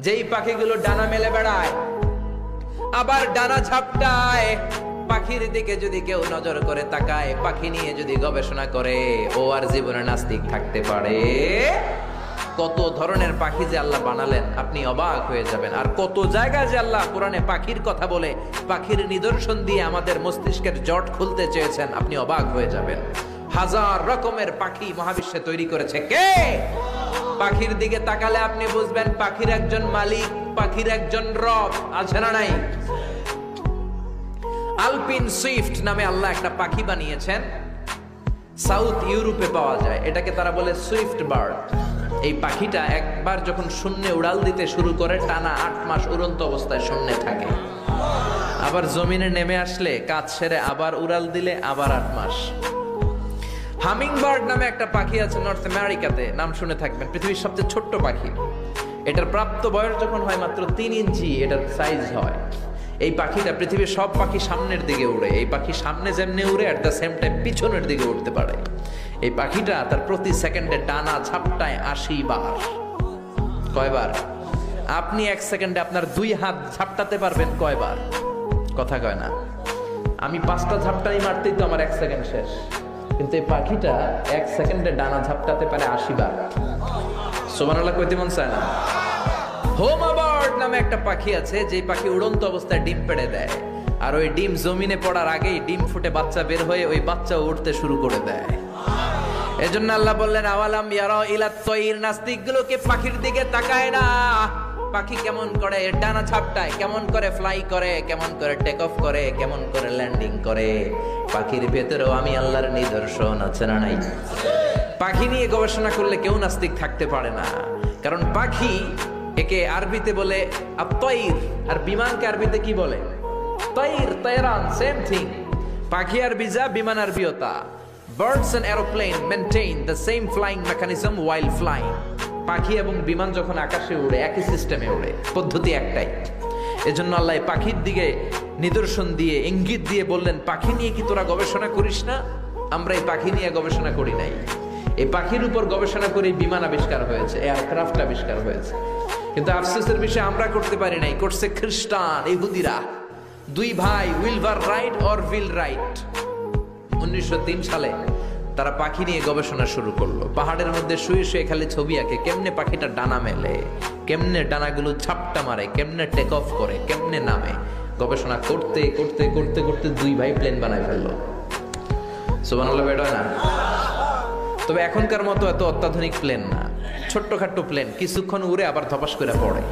যেই পাখিগুলো ডানা মেলে বেড়ায় আবার ডানা ঝাপটায়, পাখির দিকে যদি কেউ নজর করে তাকায়, পাখি নিয়ে যদি গবেষণা করে, ও আর জীবনে নাস্তিক থাকতে পারে? কত ধরনের পাখি যে আল্লাহ বানালেন, আপনি অবাক হয়ে যাবেন। আর কত জায়গায় যে আল্লাহ কোরআনে পাখির কথা বলে, পাখির নিদর্শন দিয়ে আমাদের মস্তিষ্কের জট খুলতে চেয়েছেন, আপনি অবাক হয়ে যাবেন। হাজার রকমের পাখি মহাবিশ্বে তৈরি করেছে কে? পাখির দিকে তাকালে আপনি বুঝবেন পাখির একজন মালিক, পাখির একজন রব আছে না নাই? আলপিন সুইফট নামে আল্লাহ একটা পাখি বানিয়েছেন, সাউথ ইউরোপে পাওয়া যায়। এটাকে তারা বলে সুইফট বার্ড। এই পাখিটা একবার যখন শূন্যে উড়াল দিতে শুরু করে, টানা 8 মাস উড়ন্ত অবস্থায় শূন্যে থাকে। আবার জমিনে নেমে আসলে কাজ সেরে আবার উড়াল দিলে আবার 8 মাস। হামিং বার্ড নামে একটা পাখি আছে নর্থ আমেরিকাতে, নাম শুনে থাকবেন। পৃথিবীর সবচেয়ে ছোট্ট পাখি। এটার প্রাপ্ত বয়স যখন হয় মাত্র 3 ইঞ্চি এটার সাইজ হয়। এই পাখিটা পৃথিবীর সব পাখি সামনের দিকে উড়ে। এই পাখি সামনে যেমনি উড়ে, অ্যাট দ্য সেম টাইম পিছনের দিকে উঠতে পারে। এই পাখিটা তার প্রতি সেকেন্ডে ডানা ঝাপটায় 80 বার। কয়বার? আপনি 1 সেকেন্ডে আপনার 2 হাত ঝাপটাতে পারবেন কয়বার? কথা কয় না। আমি 5টা ঝাপটাই মারতেই তো আমার 1 সেকেন্ড শেষ, কিন্তু এই পাখিটা 1 সেকেন্ডে ডানা ঝাপটাতে পারে 80 বার। সুবহানাল্লাহ কইতে মন চায় না? হোমা বার্ড নামে একটা পাখি আছে, যে পাখি উড়ন্ত অবস্থায় ডিম পেড়ে দেয়, আর ওই ডিম জমিনে পড়ার আগেই ডিম ফুটে বাচ্চা বের হয়ে ওই বাচ্চা উঠতে শুরু করে দেয়। এজন্য আল্লাহ বললেন আওয়ালাম ইয়ারা ইলা তাইর, নাস্তিকগুলোকে পাখির দিকে তাকায় না। পাখি কেমন করে ডানা ঝাপটায়, কেমন করে ফ্লাই করে, কেমন করে টেক অফ করে, কেমন করে ল্যান্ডিং করে। পাখির ভেতরেও আমি আল্লাহর নিদর্শন আছে না নাই? পাখি নিয়ে গবেষণা করলে কেউ নাস্তিক থাকতে পারে না, কারণ পাখি একে আরবিতে বলে আত-তাইর, আর বিমানকে আরবিতে কি বলে? তাইর, তায়রান, সেম থিং। পাখি আরবি যা, বিমান আরবিও তা। Birds and aeroplane maintain the same flying mechanism while flying. পাখি এবং বিমান যখন আকাশে উড়ে একই সিস্টেমে উড়ে, পদ্ধতি একটাই। এজন্য আল্লাহ পাখির দিকে নিদর্শন দিয়ে, ইঙ্গিত দিয়ে বললেন, পাখি নিয়ে কি তোরা গবেষণা করিস না? আমরা এই পাখি নিয়ে গবেষণা করি নাই। এই পাখির উপর গবেষণা করে বিমান আবিষ্কার হয়েছে, এয়ারক্রাফট আবিষ্কার হয়েছে। কিন্তু আফসোসের বিষয় আমরা করতে পারি নাই, করছে খ্রিস্টান, ইহুদিরা। 2 ভাই, উইলভার রাইট অর উইল রাইট, 1903 সালে তারা পাখি নিয়ে গবেষণা শুরু করলো। পাহাড়ের মধ্যে শুয়ে শুয়ে খালি ছবি আঁকে, কেমনে পাখিটা ডানা মেলে, কেমনে ডানাগুলো ঝাপটা মারে, কেমনে টেক অফ করে, কেমনে নামে। গবেষণা করতে করতে করতে করতে 2 ভাই প্লেন বানায় ফেললো। সুবহানাল্লাহ বেটা না? তবে এখনকার মতো এত অত্যাধুনিক প্লেন না, ছোট্টখাট্টো প্লেন, কিছুক্ষণ উড়ে আবার ধপাস করে পড়ে।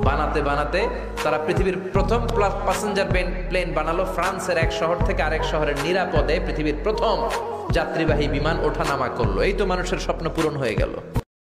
বানাতে বানাতে তারা পৃথিবীর প্রথম প্যাসেঞ্জার প্লেন বানালো। ফ্রান্সের এক শহর থেকে আরেক শহরের নিরাপদে পৃথিবীর প্রথম যাত্রীবাহী বিমান ওঠানামা করলো। এই তো মানুষের স্বপ্ন পূরণ হয়ে গেল।